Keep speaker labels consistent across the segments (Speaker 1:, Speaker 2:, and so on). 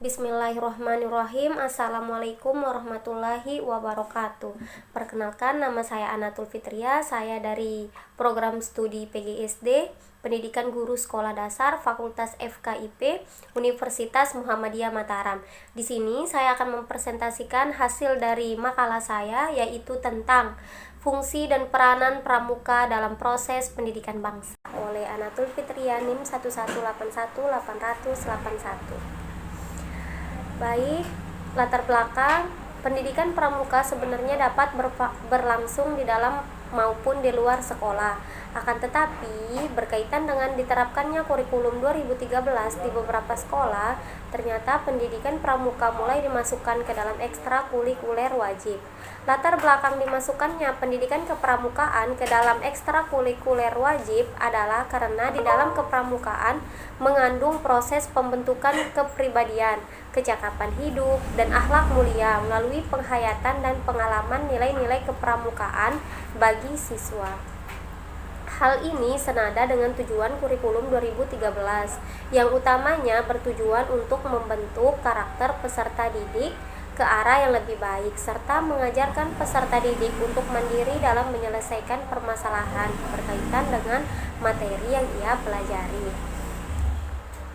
Speaker 1: Bismillahirrahmanirrahim. Assalamualaikum warahmatullahi wabarakatuh. Perkenalkan, nama saya Anatul Fitria. Saya dari program studi PGSD, Pendidikan Guru Sekolah Dasar, Fakultas FKIP, Universitas Muhammadiyah Mataram. Di sini saya akan mempresentasikan hasil dari makalah saya, yaitu tentang fungsi dan peranan pramuka dalam proses pendidikan bangsa, oleh Anatul Fitria, NIM 1181881. Baik, latar belakang pendidikan pramuka sebenarnya dapat berlangsung di dalam maupun di luar sekolah. Akan tetapi, berkaitan dengan diterapkannya kurikulum 2013 di beberapa sekolah, ternyata pendidikan pramuka mulai dimasukkan ke dalam ekstrakurikuler wajib. Latar belakang dimasukkannya pendidikan kepramukaan ke dalam ekstrakurikuler wajib adalah karena di dalam kepramukaan mengandung proses pembentukan kepribadian, kecakapan hidup, dan akhlak mulia melalui penghayatan dan pengalaman nilai-nilai kepramukaan bagi siswa. Hal ini senada dengan tujuan kurikulum 2013 yang utamanya bertujuan untuk membentuk karakter peserta didik ke arah yang lebih baik serta mengajarkan peserta didik untuk mandiri dalam menyelesaikan permasalahan berkaitan dengan materi yang ia pelajari.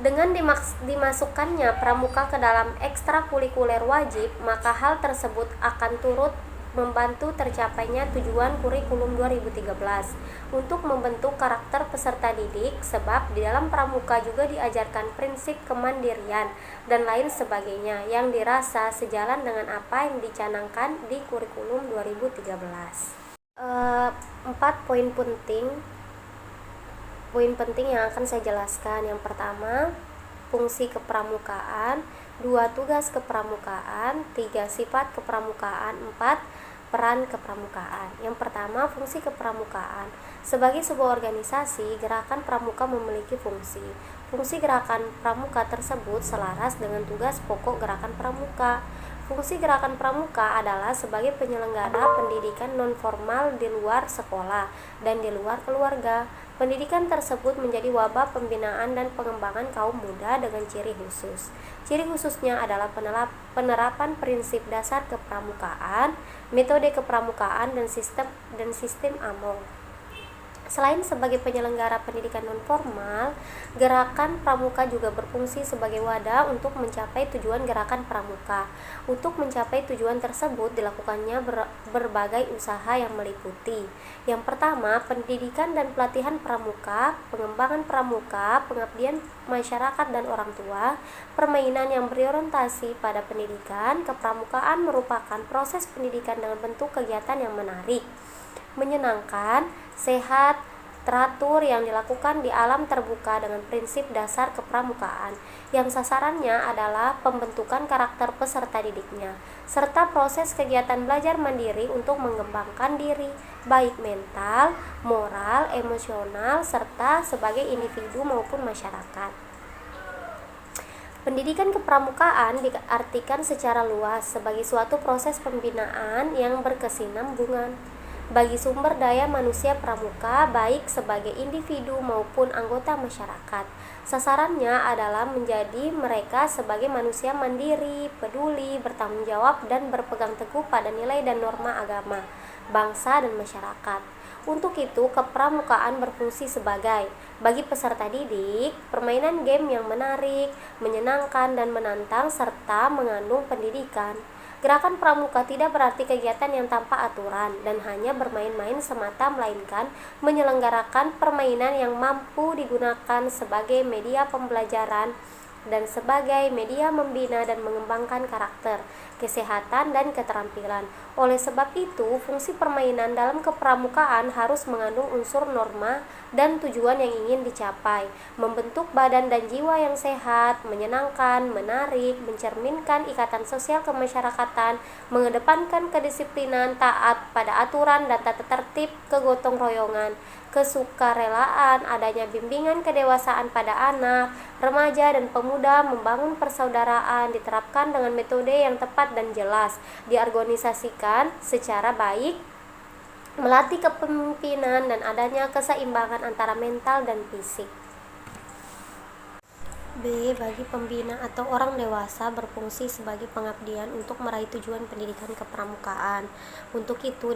Speaker 1: Dengan dimasukkannya pramuka ke dalam ekstrakurikuler wajib, maka hal tersebut akan turut membantu tercapainya tujuan kurikulum 2013 untuk membentuk karakter peserta didik, sebab di dalam pramuka juga diajarkan prinsip kemandirian dan lain sebagainya yang dirasa sejalan dengan apa yang dicanangkan di kurikulum 2013. 4 poin penting yang akan saya jelaskan. Yang pertama, fungsi kepramukaan, 2 tugas kepramukaan, 3 sifat kepramukaan, 4 peran kepramukaan. Yang pertama, fungsi kepramukaan. Sebagai sebuah organisasi, gerakan pramuka memiliki fungsi. Fungsi gerakan pramuka tersebut selaras dengan tugas pokok gerakan pramuka. Fungsi gerakan pramuka adalah sebagai penyelenggara pendidikan non-formal di luar sekolah dan di luar keluarga. Pendidikan tersebut menjadi wabah pembinaan dan pengembangan kaum muda dengan ciri khusus. Ciri khususnya adalah penerapan prinsip dasar kepramukaan, metode kepramukaan, dan sistem AMONG. Selain sebagai penyelenggara pendidikan nonformal, gerakan pramuka juga berfungsi sebagai wadah untuk mencapai tujuan gerakan pramuka. Untuk mencapai tujuan tersebut dilakukannya berbagai usaha yang meliputi. Yang pertama, pendidikan dan pelatihan pramuka, pengembangan pramuka, pengabdian masyarakat dan orang tua, permainan yang berorientasi pada pendidikan. Kepramukaan merupakan proses pendidikan dengan bentuk kegiatan yang menarik, menyenangkan, sehat, teratur yang dilakukan di alam terbuka dengan prinsip dasar kepramukaan yang sasarannya adalah pembentukan karakter peserta didiknya serta proses kegiatan belajar mandiri untuk mengembangkan diri baik mental, moral, emosional serta sebagai individu maupun masyarakat. Pendidikan kepramukaan diartikan secara luas sebagai suatu proses pembinaan yang berkesinambungan bagi sumber daya manusia pramuka baik sebagai individu maupun anggota masyarakat. Sasarannya adalah menjadi mereka sebagai manusia mandiri, peduli, bertanggung jawab, dan berpegang teguh pada nilai dan norma agama, bangsa, dan masyarakat. Untuk itu, kepramukaan berfungsi sebagai bagi peserta didik, permainan game yang menarik, menyenangkan, dan menantang serta mengandung pendidikan. Gerakan pramuka tidak berarti kegiatan yang tanpa aturan dan hanya bermain-main semata, melainkan menyelenggarakan permainan yang mampu digunakan sebagai media pembelajaran dan sebagai media membina dan mengembangkan karakter, kesehatan, dan keterampilan. Oleh sebab itu, fungsi permainan dalam kepramukaan harus mengandung unsur norma dan tujuan yang ingin dicapai, membentuk badan dan jiwa yang sehat, menyenangkan, menarik, mencerminkan ikatan sosial kemasyarakatan, mengedepankan kedisiplinan, taat pada aturan dan tata tertib, kegotong royongan, kesukarelaan, adanya bimbingan kedewasaan pada anak, remaja, dan pemuda, membangun persaudaraan, diterapkan dengan metode yang tepat dan jelas, diorganisasikan secara baik, melatih kepemimpinan, dan adanya keseimbangan antara mental dan fisik. B. Bagi pembina atau orang dewasa berfungsi sebagai pengabdian untuk meraih tujuan pendidikan kepramukaan. Untuk itu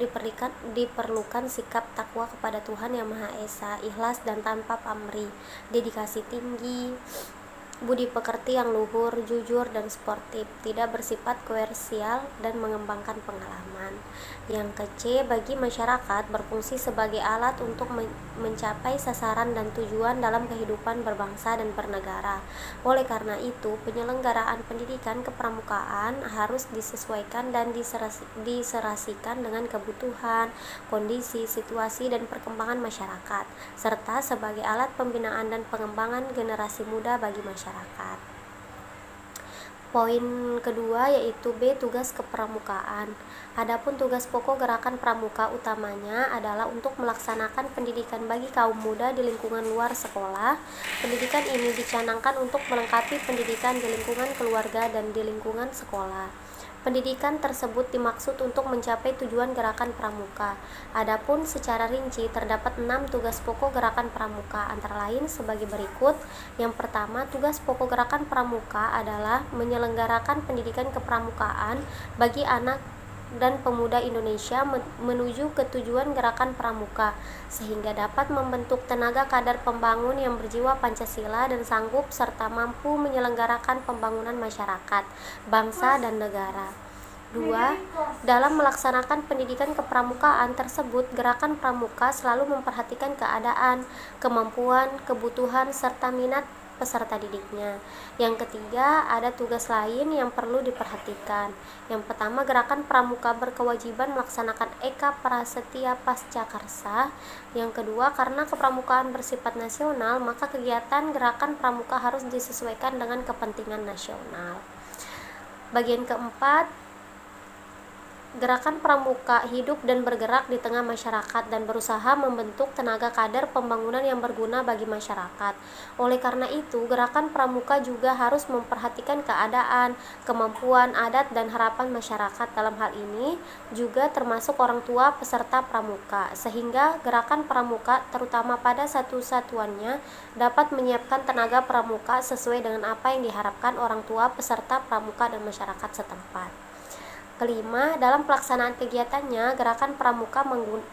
Speaker 1: diperlukan sikap takwa kepada Tuhan Yang Maha Esa, ikhlas dan tanpa pamrih, dedikasi tinggi, budi pekerti yang luhur, jujur dan sportif, tidak bersifat komersial dan mengembangkan pengalaman. Yang ke-C, bagi masyarakat berfungsi sebagai alat untuk mencapai sasaran dan tujuan dalam kehidupan berbangsa dan bernegara. Oleh karena itu, penyelenggaraan pendidikan kepramukaan harus disesuaikan dan diserasikan dengan kebutuhan, kondisi, situasi, dan perkembangan masyarakat, serta sebagai alat pembinaan dan pengembangan generasi muda bagi masyarakat. Poin kedua yaitu B. Tugas kepramukaan. Adapun tugas pokok gerakan pramuka utamanya adalah untuk melaksanakan pendidikan bagi kaum muda di lingkungan luar sekolah. Pendidikan ini dicanangkan untuk melengkapi pendidikan di lingkungan keluarga dan di lingkungan sekolah. Pendidikan tersebut dimaksud untuk mencapai tujuan gerakan pramuka. Adapun secara rinci terdapat 6 tugas pokok gerakan pramuka, antara lain sebagai berikut. Yang pertama, tugas pokok gerakan pramuka adalah menyelenggarakan pendidikan kepramukaan bagi anak dan pemuda Indonesia menuju ke tujuan gerakan pramuka, sehingga dapat membentuk tenaga kader pembangun yang berjiwa Pancasila dan sanggup serta mampu menyelenggarakan pembangunan masyarakat, bangsa, dan negara. 2. Dalam melaksanakan pendidikan kepramukaan tersebut, gerakan pramuka selalu memperhatikan keadaan, kemampuan, kebutuhan, serta minat peserta didiknya. Yang ketiga, ada tugas lain yang perlu diperhatikan. Yang pertama, gerakan pramuka berkewajiban melaksanakan Eka Prasetya Pascakarsa. Yang kedua, karena kepramukaan bersifat nasional, maka kegiatan gerakan pramuka harus disesuaikan dengan kepentingan nasional. Bagian keempat, gerakan pramuka hidup dan bergerak di tengah masyarakat dan berusaha membentuk tenaga kader pembangunan yang berguna bagi masyarakat. Oleh karena itu, gerakan pramuka juga harus memperhatikan keadaan, kemampuan, adat, dan harapan masyarakat. Dalam hal ini juga termasuk orang tua peserta pramuka, sehingga gerakan pramuka terutama pada satu-satuannya dapat menyiapkan tenaga pramuka sesuai dengan apa yang diharapkan orang tua peserta pramuka dan masyarakat setempat. Kelima, dalam pelaksanaan kegiatannya, gerakan pramuka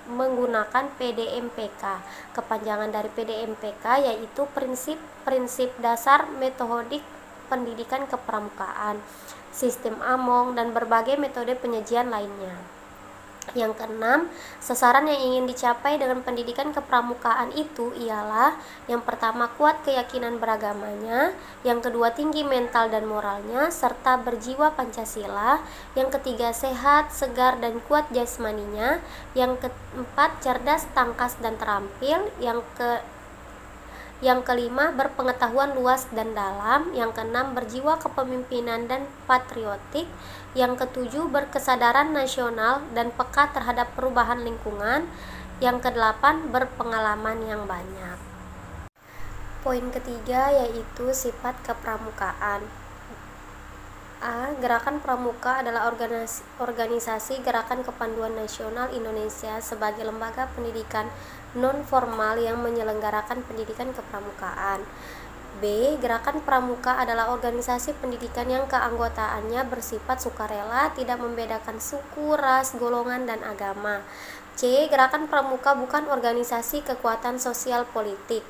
Speaker 1: menggunakan PDMPK. Kepanjangan dari PDMPK yaitu prinsip dasar metodik pendidikan kepramukaan, sistem AMONG, dan berbagai metode penyajian lainnya. Yang keenam, sasaran yang ingin dicapai dengan pendidikan kepramukaan itu ialah: yang pertama, kuat keyakinan beragamanya; yang kedua, tinggi mental dan moralnya serta berjiwa Pancasila; yang ketiga, sehat, segar, dan kuat jasmaninya; yang keempat, cerdas, tangkas, dan terampil; yang kelima, berpengetahuan luas dan dalam; yang keenam, berjiwa kepemimpinan dan patriotik; yang ketujuh, berkesadaran nasional dan peka terhadap perubahan lingkungan; yang kedelapan, berpengalaman yang banyak. Poin ketiga yaitu sifat kepramukaan. A. Gerakan Pramuka adalah organisasi gerakan kepanduan nasional Indonesia sebagai lembaga pendidikan non-formal yang menyelenggarakan pendidikan kepramukaan. B. Gerakan Pramuka adalah organisasi pendidikan yang keanggotaannya bersifat sukarela, tidak membedakan suku, ras, golongan, dan agama. C. Gerakan Pramuka bukan organisasi kekuatan sosial politik,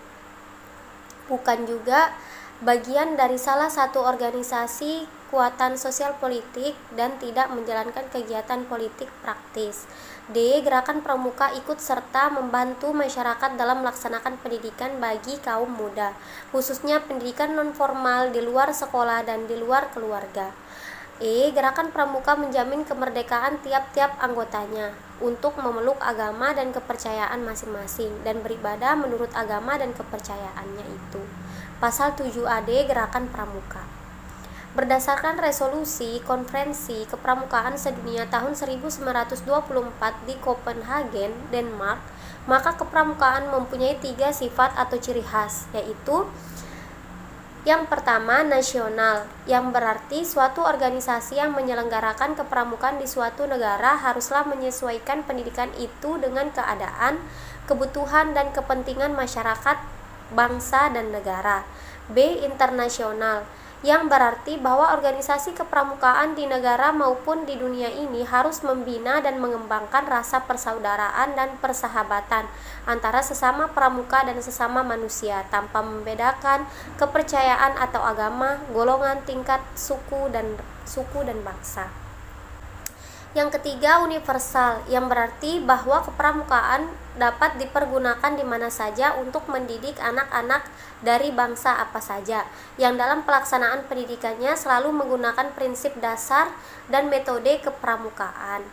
Speaker 1: bukan juga bagian dari salah satu organisasi kekuatan sosial politik, dan tidak menjalankan kegiatan politik praktis. D. Gerakan Pramuka ikut serta membantu masyarakat dalam melaksanakan pendidikan bagi kaum muda, khususnya pendidikan non-formal di luar sekolah dan di luar keluarga. E. Gerakan Pramuka menjamin kemerdekaan tiap-tiap anggotanya untuk memeluk agama dan kepercayaan masing-masing dan beribadah menurut agama dan kepercayaannya itu. Pasal 7AD Gerakan Pramuka. Berdasarkan resolusi Konferensi Kepramukaan Sedunia tahun 1924 di Copenhagen, Denmark, maka kepramukaan mempunyai 3 sifat atau ciri khas, yaitu: yang pertama, nasional, yang berarti suatu organisasi yang menyelenggarakan kepramukaan di suatu negara haruslah menyesuaikan pendidikan itu dengan keadaan, kebutuhan, dan kepentingan masyarakat, bangsa, dan negara. B. Internasional, yang berarti bahwa organisasi kepramukaan di negara maupun di dunia ini harus membina dan mengembangkan rasa persaudaraan dan persahabatan antara sesama pramuka dan sesama manusia tanpa membedakan kepercayaan atau agama, golongan, tingkat, suku dan bangsa. Yang ketiga, universal, yang berarti bahwa kepramukaan dapat dipergunakan di mana saja untuk mendidik anak-anak dari bangsa apa saja, yang dalam pelaksanaan pendidikannya selalu menggunakan prinsip dasar dan metode kepramukaan.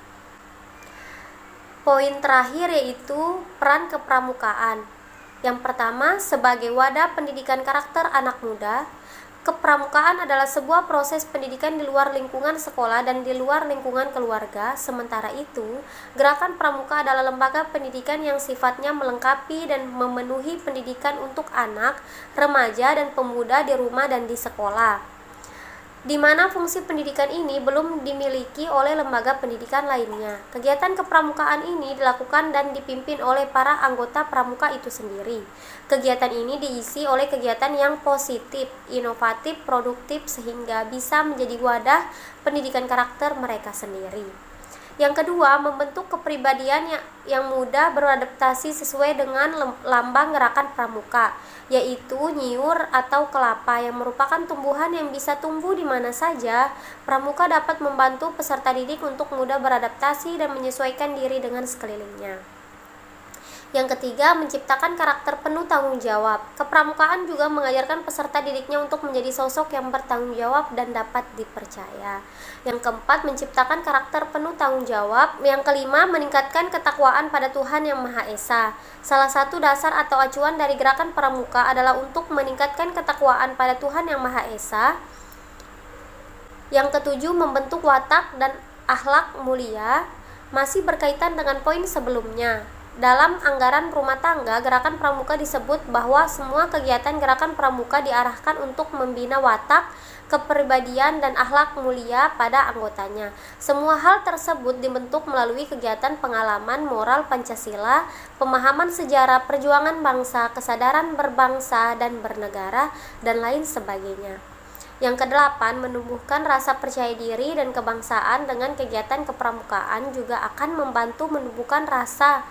Speaker 1: Poin terakhir yaitu peran kepramukaan. Yang pertama, sebagai wadah pendidikan karakter anak muda, kepramukaan adalah sebuah proses pendidikan di luar lingkungan sekolah dan di luar lingkungan keluarga. Sementara itu, Gerakan Pramuka adalah lembaga pendidikan yang sifatnya melengkapi dan memenuhi pendidikan untuk anak, remaja, dan pemuda di rumah dan di sekolah, di mana fungsi pendidikan ini belum dimiliki oleh lembaga pendidikan lainnya. Kegiatan kepramukaan ini dilakukan dan dipimpin oleh para anggota pramuka itu sendiri. Kegiatan ini diisi oleh kegiatan yang positif, inovatif, produktif sehingga bisa menjadi wadah pendidikan karakter mereka sendiri. Yang kedua, membentuk kepribadian yang mudah beradaptasi sesuai dengan lambang Gerakan Pramuka, yaitu nyiur atau kelapa, yang merupakan tumbuhan yang bisa tumbuh di mana saja. Pramuka dapat membantu peserta didik untuk mudah beradaptasi dan menyesuaikan diri dengan sekelilingnya. Yang ketiga, menciptakan karakter penuh tanggung jawab. Kepramukaan juga mengajarkan peserta didiknya untuk menjadi sosok yang bertanggung jawab dan dapat dipercaya. Yang keempat, menciptakan karakter penuh tanggung jawab. Yang kelima, meningkatkan ketakwaan pada Tuhan Yang Maha Esa. Salah satu dasar atau acuan dari Gerakan Pramuka adalah untuk meningkatkan ketakwaan pada Tuhan Yang Maha Esa. Yang ketujuh, membentuk watak dan akhlak mulia. Masih berkaitan dengan poin sebelumnya. Dalam anggaran rumah tangga, Gerakan Pramuka disebut bahwa semua kegiatan Gerakan Pramuka diarahkan untuk membina watak, kepribadian, dan akhlak mulia pada anggotanya. Semua hal tersebut dibentuk melalui kegiatan pengalaman moral Pancasila, pemahaman sejarah perjuangan bangsa, kesadaran berbangsa dan bernegara, dan lain sebagainya. Yang kedelapan, menumbuhkan rasa percaya diri dan kebangsaan dengan kegiatan kepramukaan juga akan membantu menumbuhkan rasa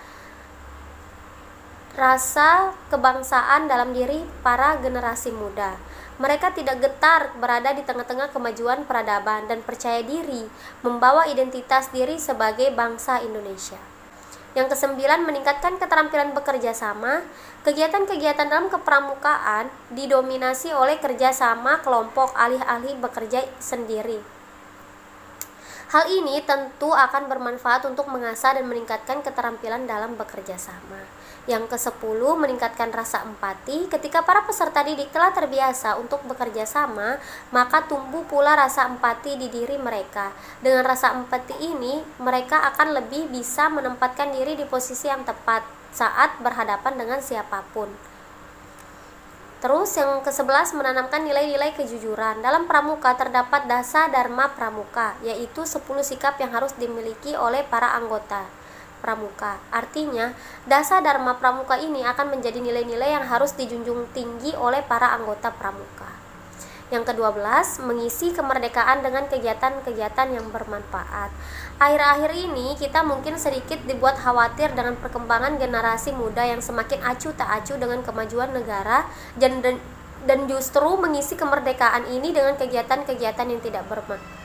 Speaker 1: kebangsaan dalam diri para generasi muda. Mereka tidak getar berada di tengah-tengah kemajuan peradaban dan percaya diri membawa identitas diri sebagai bangsa Indonesia. Yang kesembilan, meningkatkan keterampilan bekerja sama. Kegiatan-kegiatan dalam kepramukaan didominasi oleh kerjasama kelompok, alih-alih bekerja sendiri. Hal ini tentu akan bermanfaat untuk mengasah dan meningkatkan keterampilan dalam bekerja sama. Yang ke-10, meningkatkan rasa empati. Ketika para peserta didik telah terbiasa untuk bekerja sama, maka tumbuh pula rasa empati di diri mereka. Dengan rasa empati ini, mereka akan lebih bisa menempatkan diri di posisi yang tepat saat berhadapan dengan siapapun. Terus yang ke-11, menanamkan nilai-nilai kejujuran. Dalam pramuka terdapat dasa dharma pramuka, yaitu 10 sikap yang harus dimiliki oleh para anggota pramuka. Artinya, dasa dharma pramuka ini akan menjadi nilai-nilai yang harus dijunjung tinggi oleh para anggota pramuka. Yang ke-12, mengisi kemerdekaan dengan kegiatan-kegiatan yang bermanfaat. Akhir-akhir ini kita mungkin sedikit dibuat khawatir dengan perkembangan generasi muda yang semakin acuh tak acuh dengan kemajuan negara dan justru mengisi kemerdekaan ini dengan kegiatan-kegiatan yang tidak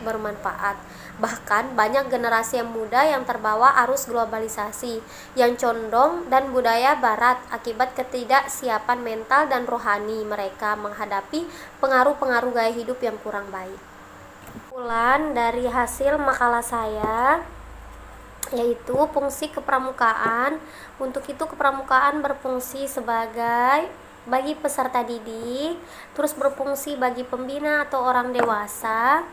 Speaker 1: bermanfaat. Bahkan banyak generasi yang muda yang terbawa arus globalisasi yang condong dan budaya barat akibat ketidaksiapan mental dan rohani mereka menghadapi pengaruh-pengaruh gaya hidup yang kurang baik. Kesimpulan dari hasil makalah saya yaitu fungsi kepramukaan. Untuk itu kepramukaan berfungsi bagi peserta didik, terus berfungsi bagi pembina atau orang dewasa,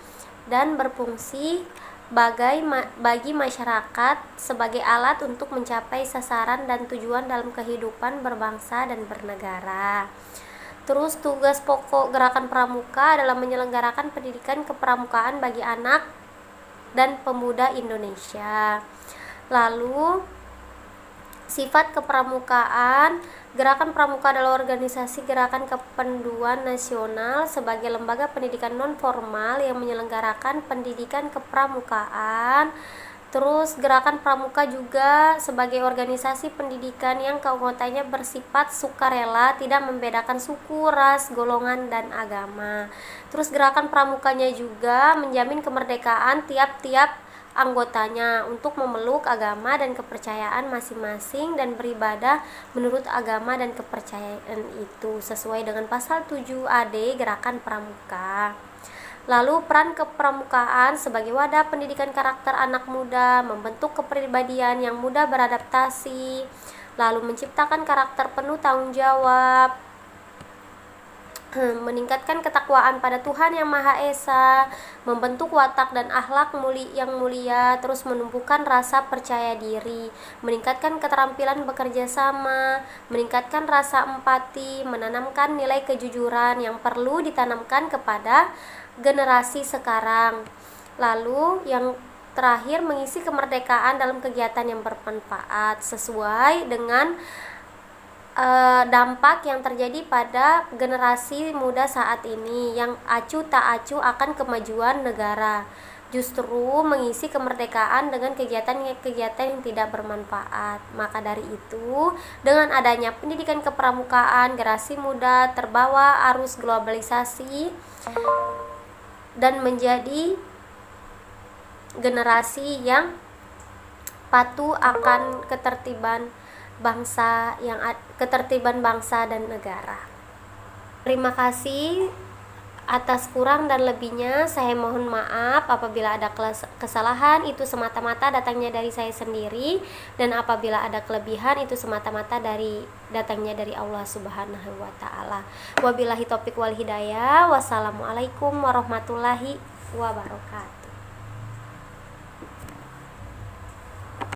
Speaker 1: dan berfungsi bagi masyarakat sebagai alat untuk mencapai sasaran dan tujuan dalam kehidupan berbangsa dan bernegara. Terus tugas pokok Gerakan Pramuka adalah menyelenggarakan pendidikan kepramukaan bagi anak dan pemuda Indonesia. Lalu sifat kepramukaan Gerakan Pramuka adalah organisasi gerakan kependuan nasional sebagai lembaga pendidikan non-formal yang menyelenggarakan pendidikan kepramukaan. Terus Gerakan Pramuka juga sebagai organisasi pendidikan yang keanggotanya bersifat sukarela, tidak membedakan suku, ras, golongan, dan agama. Terus Gerakan Pramukanya juga menjamin kemerdekaan tiap-tiap anggotanya untuk memeluk agama dan kepercayaan masing-masing dan beribadah menurut agama dan kepercayaan itu sesuai dengan pasal 7 AD Gerakan Pramuka. Lalu peran kepramukaan sebagai wadah pendidikan karakter anak muda, membentuk kepribadian yang mudah beradaptasi, lalu menciptakan karakter penuh tanggung jawab, meningkatkan ketakwaan pada Tuhan Yang Maha Esa, membentuk watak dan akhlak yang mulia, terus menumbuhkan rasa percaya diri, meningkatkan keterampilan bekerja sama, meningkatkan rasa empati, menanamkan nilai kejujuran yang perlu ditanamkan kepada generasi sekarang. Lalu yang terakhir, mengisi kemerdekaan dalam kegiatan yang bermanfaat sesuai dengan dampak yang terjadi pada generasi muda saat ini yang acuh tak acuh akan kemajuan negara. Justru mengisi kemerdekaan dengan kegiatan-kegiatan yang tidak bermanfaat. Maka dari itu, dengan adanya pendidikan kepramukaan, generasi muda terbawa arus globalisasi dan menjadi generasi yang patuh akan ketertiban bangsa dan negara. Terima kasih. Atas kurang dan lebihnya saya mohon maaf. Apabila ada kesalahan itu semata-mata datangnya dari saya sendiri, dan apabila ada kelebihan itu semata-mata datangnya dari Allah Subhanahu wa taala. Wabillahi taufik wal hidayah. Wassalamualaikum warahmatullahi wabarakatuh.